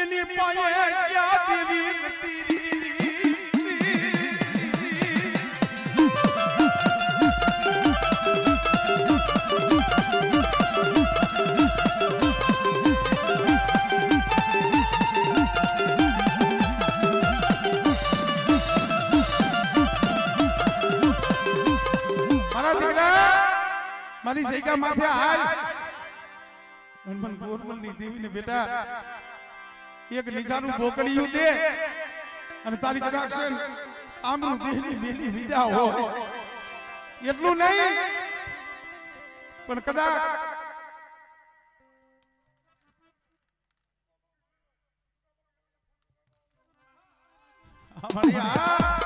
इन्हीं पाए क्या देवी तेरी मारी सही का माथे हाल मन गोरमल ની દેવી ને બેટા એક લીગાનું બોકડીયું દે અને તારી કદાચ આમનું દેહની બેની વિદા હો એટલું નહીં પણ કદાચ અમારી આ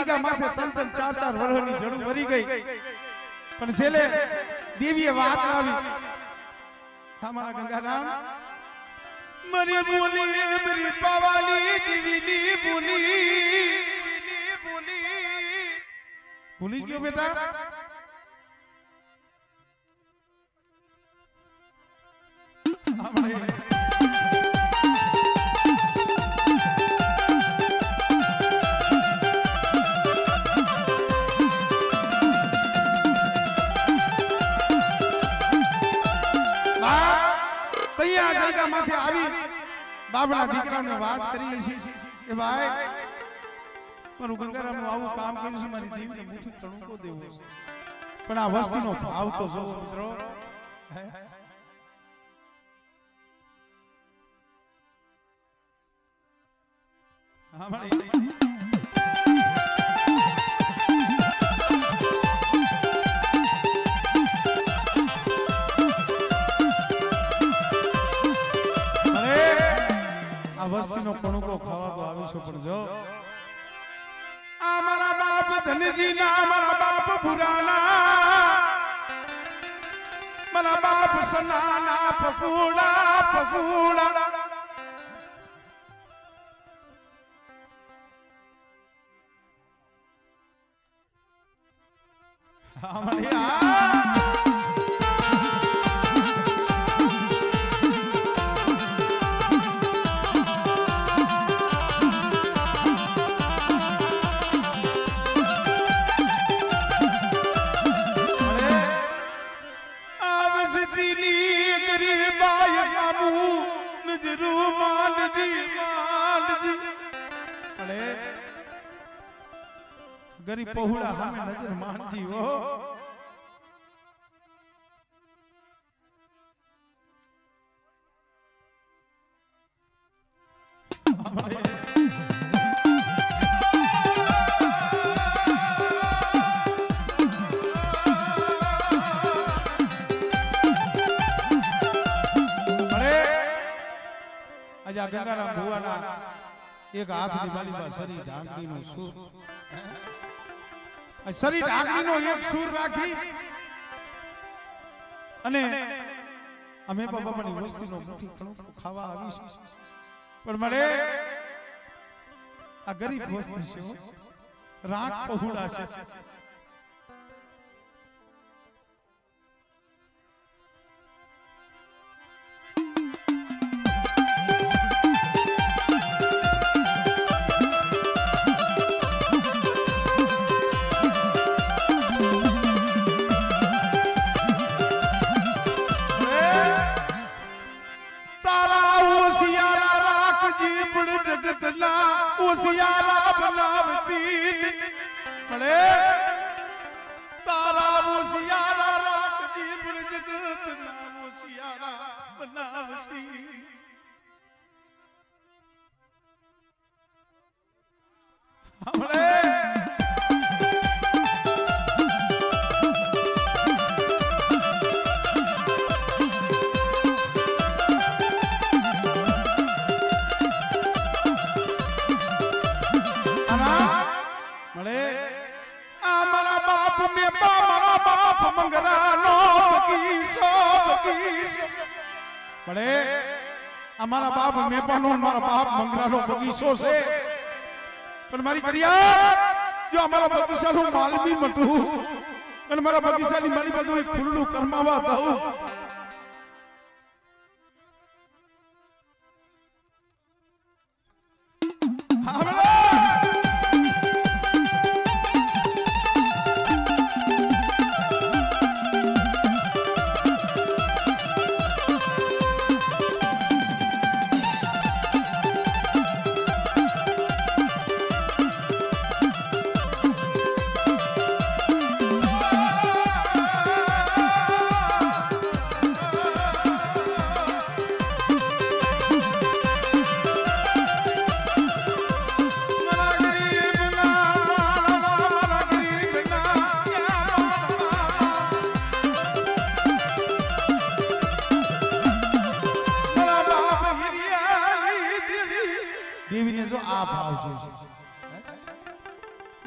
का माथे तन तन 4-4 वर्षों जड़ू भरी गई पण छेले देवीए वात लावी हमारा गंगाराम मरी बोली मेरी पावाली देवी नी बोली बोली क्यों बेटा हमारे माथे आवी बाबला दीकरा ने बात करी छी के भाई पर गंगाराम नु आવું કામ કર્યું છે મારી દેવી ને મુઠી તણકો દેવો પણ આ વસ્તીનો ભાવ તો જો મિત્રો હા ભાઈ वस्तीनो कोणो को खावा को आवेशो पण जो हमारा बाप धनजी ना हमारा बाप पुराना मेरा बाप सनाना पकूड़ा पकूड़ा हमारे गरीब पहुड़ा हमें नजर मान जी वो अजा गंगाराम भुवाना एक हाथ निभाली बा शरीर ढांकनी नो सुर शरीर ढांकनी नो एक सुर राखी अने अमे बाबानी वस्तु नो मुठी खावा आवी पण मळे आ गरीब वस्तु छे राख पहुड़ा छे उसियारा बनावती बड़े तारा उसियारा रात जी बड़ जगत ना उसियारा बनावती बड़े मंगरा नो बगीचो बड़े અમારા બાપ મેપાનો મારા બાપ મંગરાનો બગીચો છે પણ મારી કરિયા જો અમારા બગીચાનો માલમી મટું અને મારા બગીચાની મારી બધું ખુલ્લું કરમાવા દઉં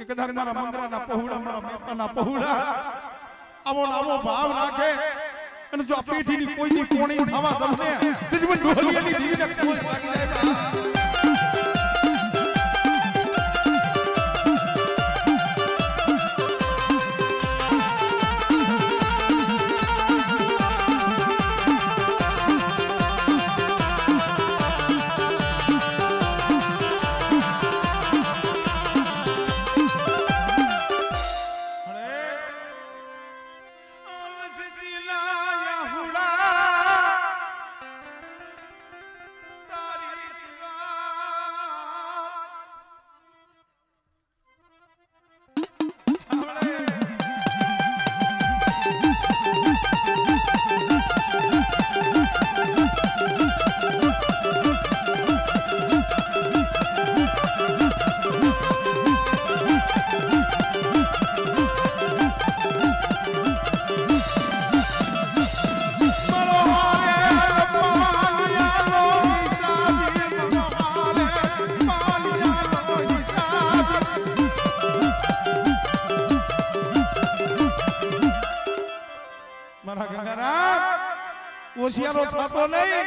કદાચ મારા મંગરાના પહોળા મારા મેપાના પહોળા આવો આવો ભાવ રાખે અને જો પેઢીની કોઈની કોણી થવા તમને તેની ડોલિયાની દીવીને કોઈ લાગી જાય હોશિયારો થતો નહીં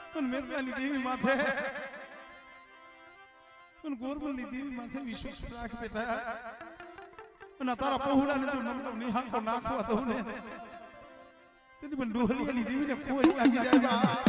પણ મેરવાની દેવી માથે પણ ગોરબલની દેવી માથે વિશ્વાસ રાખ બેટા અને તારા પહોળાને જો નમનો નિહાળો નાખવા દઉં ને તેની પણ ડોહલીની દેવીને કોઈ લાગી જાય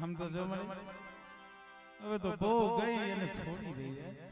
हम तो जो मरे હવે તો બહુ ગઈ અને છોડી રહી છે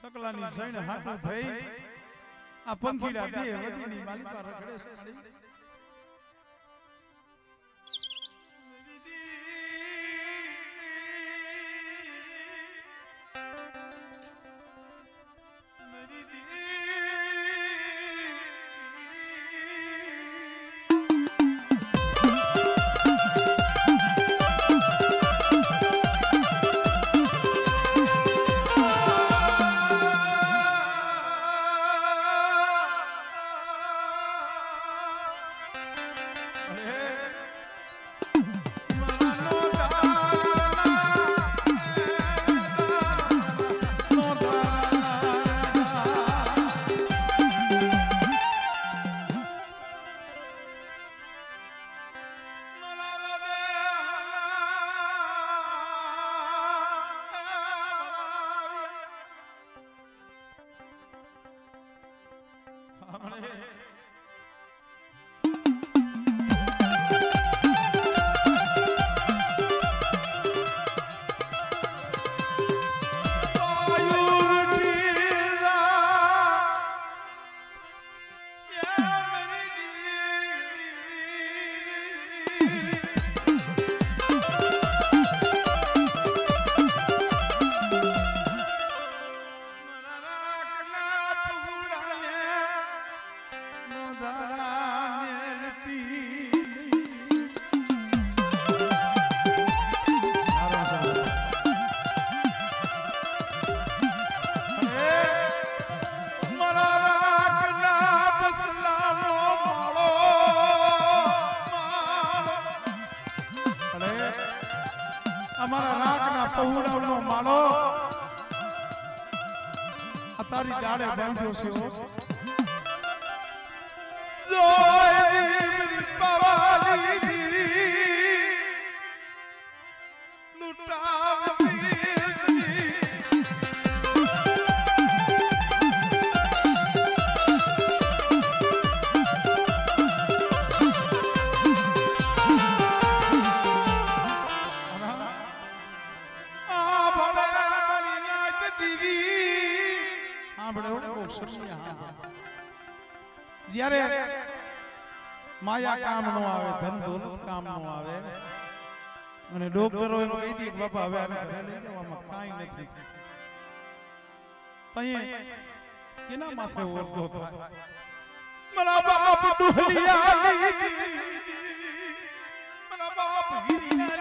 सकलानी सैन हाथ થઈ આ પંખીડા દે વધીની માલી પર રખડે છે અમારા રાખના પૌડાનો માળો આ તારી ડાળે બાંધ્યો છે જોય દીવરી પવાલી દીવી લૂટાવતી જ્યારે માયા કામ નો આવે ધન દોલત કામ નો આવે અને ડોક્ટરો એમ કહી દે કે બાપા હવે આને ઘરે લઈ જવામાં કાઈ નથી તઈએ કેના માથે ઓરતો થાય મારા બાપ ડુહલિયા મારા બાપ હીરિયા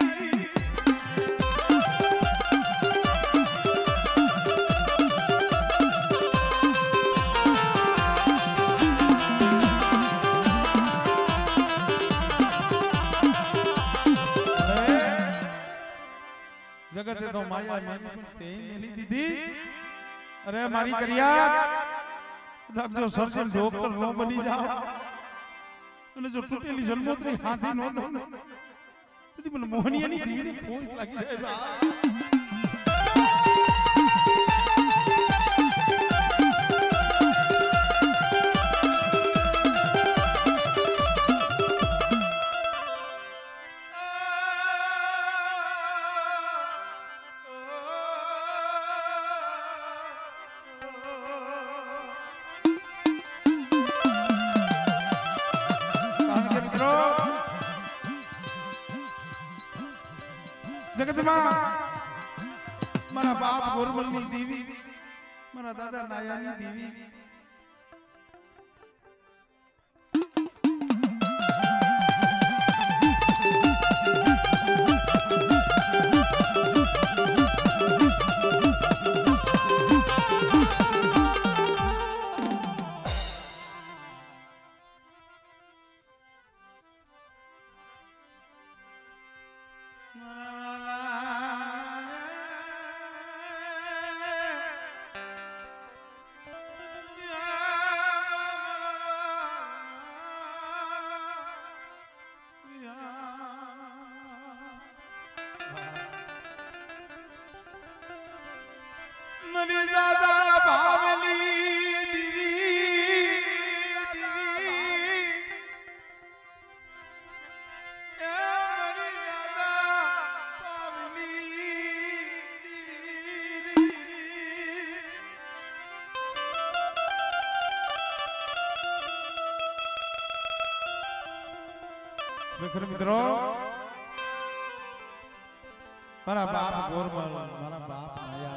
जगत तो माया मैंने ते मिली दीदी अरे मारी करिया जो सर्जन डॉक्टर नो बनी जाओ અને જો તૂટેલી જન્મોત્રી હાથી નો દો તેથી મને મોહનિયાની દીવી કોઈ લાગી જાય બા जगत में मारा बाप गोरबल देवी मारा दादा नायानी देवी मनी ज्यादा भावली दीवी दीवी ए मनी ज्यादा भावली दीवी विक्रम मित्रों मारा बाप गोरमल मारा बाप माया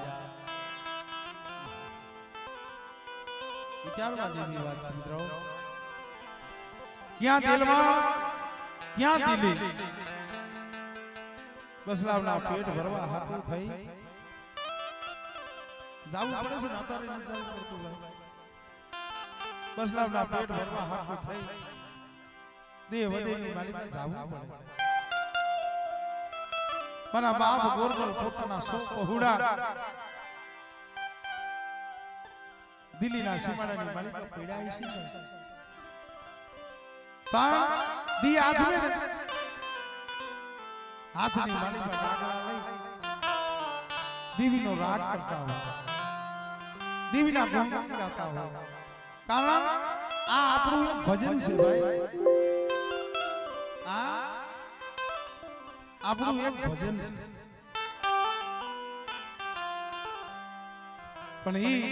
विचारवा जेवी વાત છે મિત્રો ક્યાં દિલમાં ક્યાં દિલી બસલાવના પેટ ભરવા હાટું થઈ જાવું પડે છે નાતારે ન જાવું પડતું ભાઈ બસલાવના પેટ ભરવા હાટું થઈ દેહ વધેની માલિક જાવું પડે મારા બાપ ગોરગોલ પોતાના સો પહોડા દિલ્હીના સીમાડાની માલિકા પીડાઈ છે પણ દી હાથની માલિકા ડાગલા લઈ દેવીનો રાગ કરતા હોય દેવીના ગુણગાન ગાતા હોય કારણ આ આપણું એક ભજન છે ભાઈ આ આપણું એક ભજન છે પણ ઈ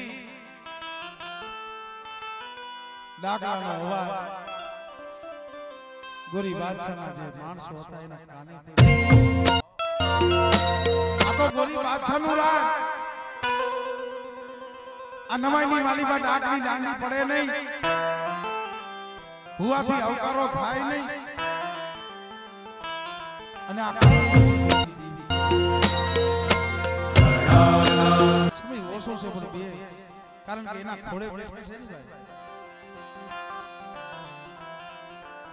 ડાકલાનો અવાજ ગોરી બાદશાહના જે માણસો હતા એના કાને આ તો ગોરી બાદશાહનું રાજ આ નવાઈની માલીબા ડાકની ડાંડી પડે નહીં હુવાથી આવકારો થાય નહીં અને આ સમય ઓછો છે પણ બે કારણ કે એના ખોડે બેઠે છે ને ભાઈ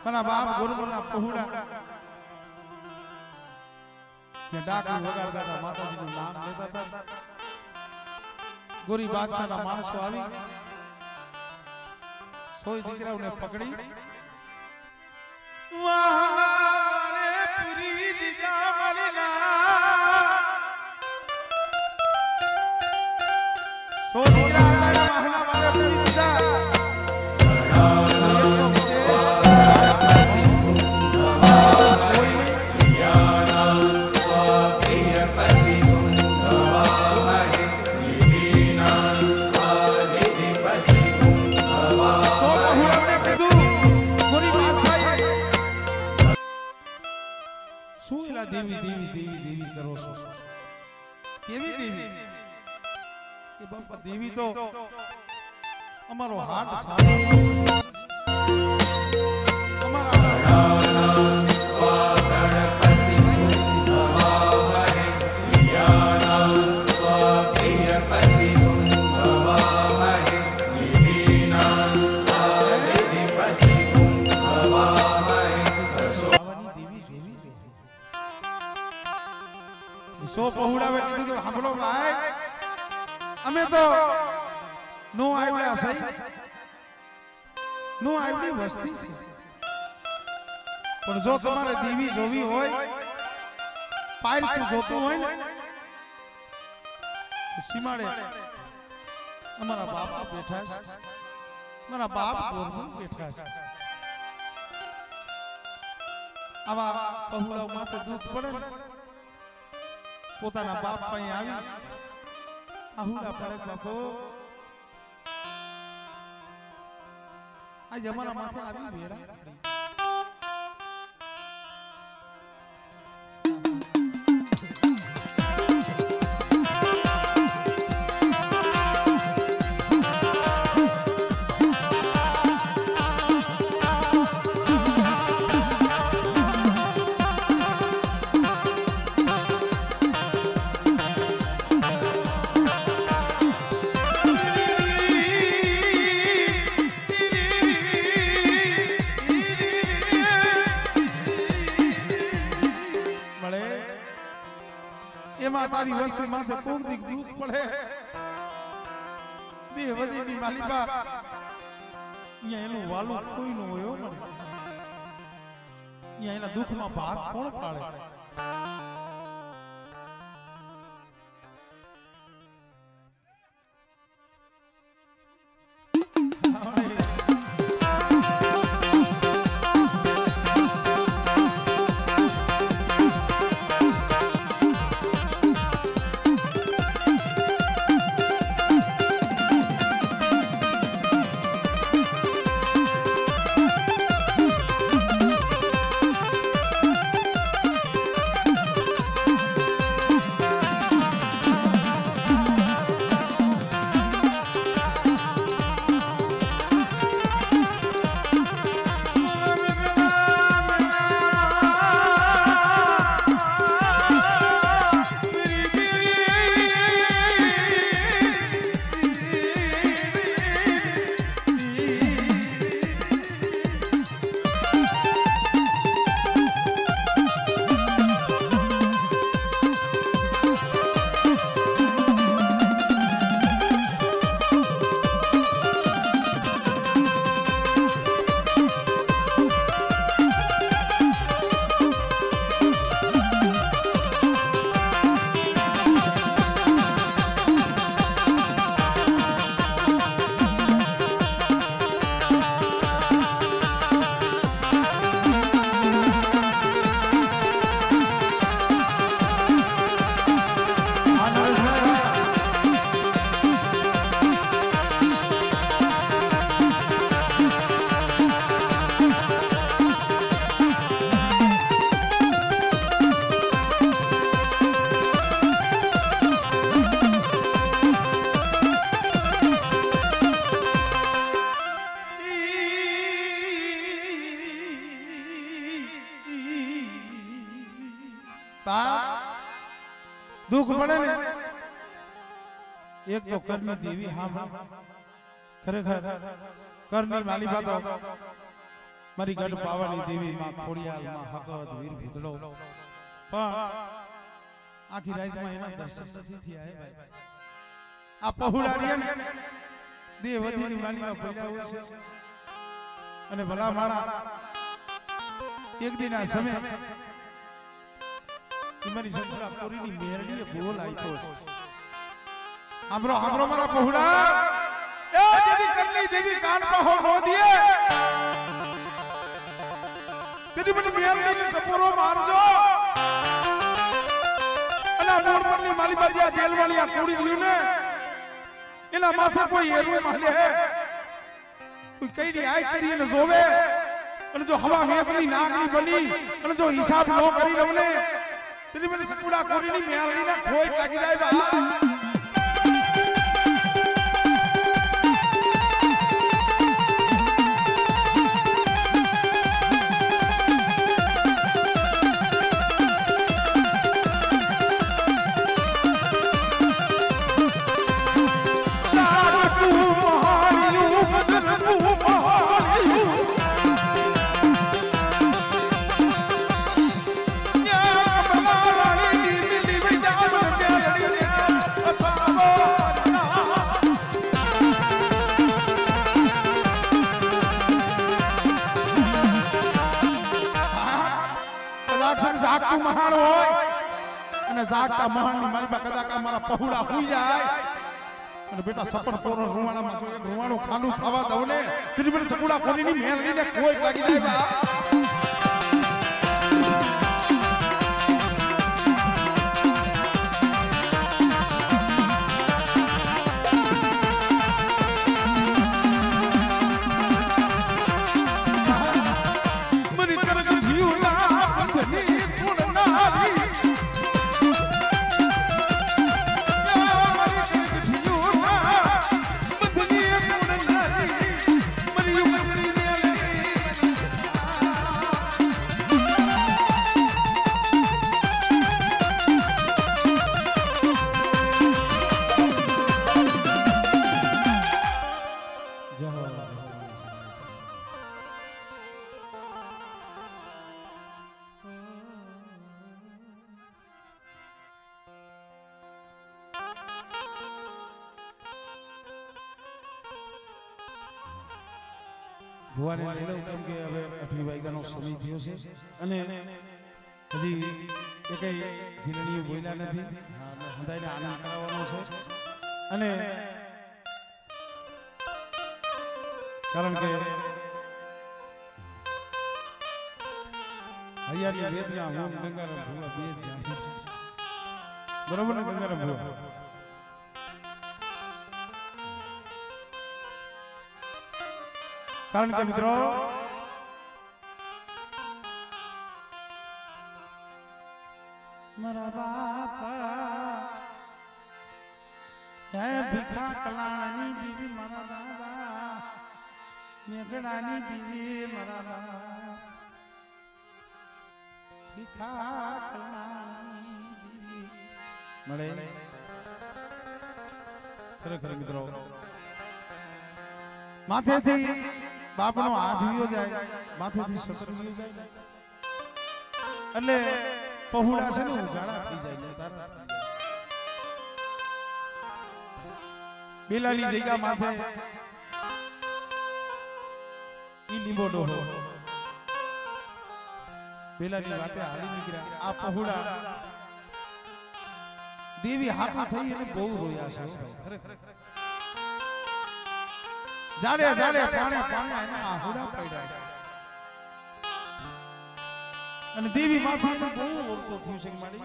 મારા બાપ ગોરગોલના પહોડા જે ડાકુ વગાડતા હતા માતાજીનું નામ લેતા હતા ગોરી બાદશાહના માણસો આવી સોય દીકરાઓને પકડી વાહવાળે પૂરી દીધા મરીના સોય દીકરા વાહવાળે પૂરી દીધા देवी देवी देवी देवी करो सो केवी देवी के बापा देवी तो हमारो हाथ सारा हमारा गणपति नमामहे प्रियानां स्वप्रियपति नमामहे निधीनां निधिपति नमामहे सो पहुड़ावे कीधुं के हांभळो भाई अमे तो नो आवड्या सही नो आवडी वस्ती छे पण जो तमारे देवी जोवी होय पायरखું જોતું હોય ને તો સીમાડે અમારા બાપ બેઠા છે મારા બાપ ગોરગોલ બેઠા છે આવા પहुड़ाओ માથે દુખ પડે ને પોતાના બાપ પાસે આવી આહુડા પડે બાપો આજ અમારા માથે આવી વેડા तारी वस्ती माथे कोक दिक दुख पड़े देह वदीनी मालिबा या एनु वालू कोई नो होयो मने या एना दुख में भाग कोण पाड़े दुख पड़े ने एक तो करनी देवी हाँ खरेखर करनी वाली बात मारी गढ़ पावानी देवी मां खोड़ियाल मां हकत वीर भीतड़ो पण आखी रात में एना दर्शन નથી થયા હે ભાઈ આ પહુડા રે ને દેવતીની વાલીમાં પડ્યા હોય છે અને ભલા માણા એક દિન આ સમય મારી સંસરા પૂરીની મેરડીએ બોલ આપ્યો છે हमरो हमरो मारा पहुड़ा ए यदि करनी देवी कान पर हो दिए तेरी मन मेरनी ने टपोरो मारजो अना मोर परनी माली बाजिया तेल वाली आ कोड़ी दियो ने इना माथे कोई एरू माले है कोई कई दी आई करी ने जोवे अने जो हवा मेखनी नागनी बनी अने जो हिसाब नो करी लवने तेरी मन सकुड़ा कोड़ी नी मेरनी ने खोई लागी जाए बा जागतू महान होय અને જાગતા મહાનની મારી બા કદાકા મારા પહુડા હોઈ જાય અને બેટા સપન કોરો રૂવાણામાં જો એક રૂવાણો ખાલું થવા દઉં ને તેની મને ચકુડા કોરીની મેલડીને કોઈ લાગી જાય બા ભુવાને લઈ લઉં કેમ કે હવે 8 વાગ્યાનો સમય થયો છે અને હજી એકેય જીલણીઓ બોલ્યા નથી હંધાઈને આનંદ કરાવવાનો છે અને કારણ કે હૈયાની વેદના હું ગંગારામ ભુવા બે જ જાણી છે બરોબર ને ગંગારામ ભુવા कारण के मित्रों मरा बापा है भिखा कलानी दीवी मरा दादा मेघड़ानी दीवी मरा बाप भिखा कलानी दीवी मरे खरे खरे मित्रों माथे थी बापनो हाथ वियो जाए माथे थी सतर वियो जाए એટલે પહુડા છે ને ઉજાળા થઈ જાય ને તારા બેલાની જગ્યા માથે ઈ લીંબો ડોહો બેલાની વાટે હાલી નીકળ્યા આ પહુડા દેવી હાપી થઈ અને બહુ રોયા છે ખરેખર जाड़े जाड़े पाने पाने एना आहुड़ा पड्या छे अने देवी माथे तो बहु ओरतो थयो छे माडी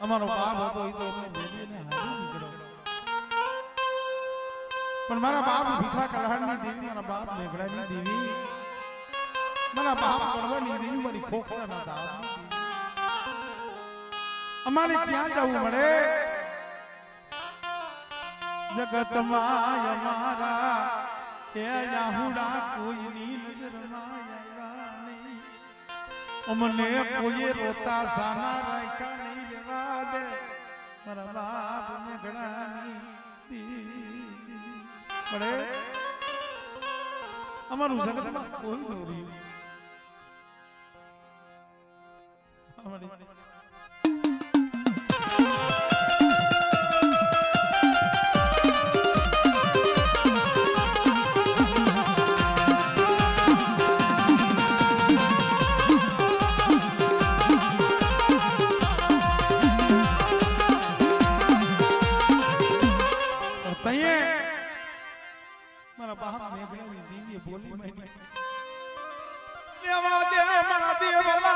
अमारो बाप हतो ई तो अपने बेबी ने हारी निकळ्यो पण मारा बाप भीखा कलहाणी देवी मारा बाप मेघड़ानी देवी मारा बाप कड़वानी देवी मारी खोखरा ना दाव अमारे क्या जाऊ मळे जगत माय मारा ए याहुड़ा कोई नी नजर माया नहीं અમને કોઈ રોતા સાના રાખ્યા નહીં રેવા દે મારા બાપ ને ઘણાની પડે અમારું જગતમાં કોઈ ન રહ્યું અમારી બોલી મહિની લેવા દે મારા દેવલા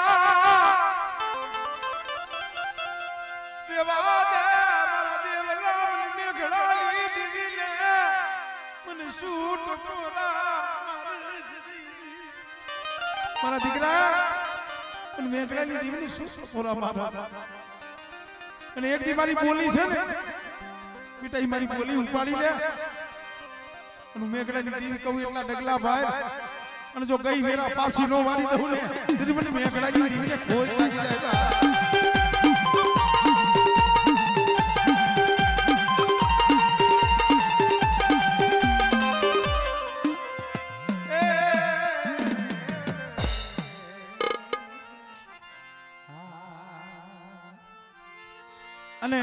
લેવા દે મારા દેવલા મને મેઘડાલી દીવીને મને સૂટ કોરા મારા દીકરા મને મેઘડાલી દીવીને સૂટ કોરા મારા અને એક દી મારી બોલી છે ને બેટા મારી બોલી ઉપાડી લે અને મેઘડાની દેવી કહું એટલા ડગલા ભાઈ અને જો ગઈ વેરા પાછી નો વારી દઉં ને તેથી મને મેઘડાની દેવીને ખોજ લાગી જાય અને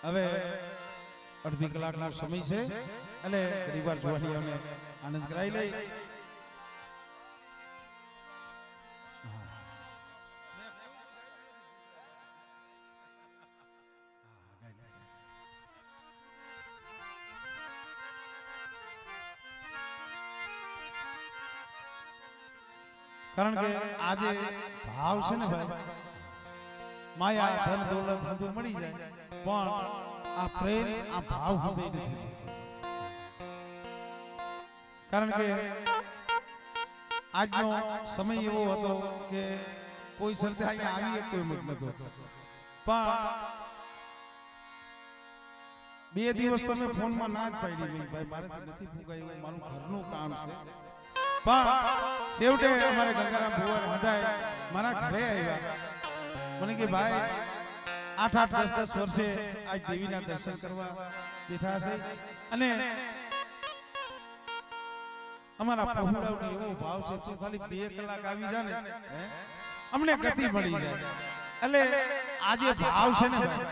હવે અડધી કલાકનો સમય છે એટલે ઘણી વાર જોવાની અમને આનંદ કરાવી લઈ કારણ કે આજે ભાવ છે ને ભાઈ માયા ધન દોલત બધું મળી જાય પણ આ પ્રેમ આ ભાવ હૃદય નથી કારણ કે આજનો સમય એવો હતો કે કોઈ શરતે અહીંયા આવી કોઈ મત નતો પણ 2 દિવસ તો મેં ફોનમાં ના જ પાડી ભાઈ મારે તો નથી ભૂગાયું મારું ઘરનું કામ છે પણ છેવટે અમારે ગંગારામ ભુવન હદાય મારા ઘરે આવ્યા મને કે ભાઈ 8-8 10-10 વર્ષે આજ દેવીના દર્શન કરવા બેઠા છે અને અમારા પહોળાવનો એવો ભાવ છે તો ખાલી 2 કલાક આવી જા ને અમને ગતિ મળી જાય એટલે આજે ભાવ છે ને ભાઈ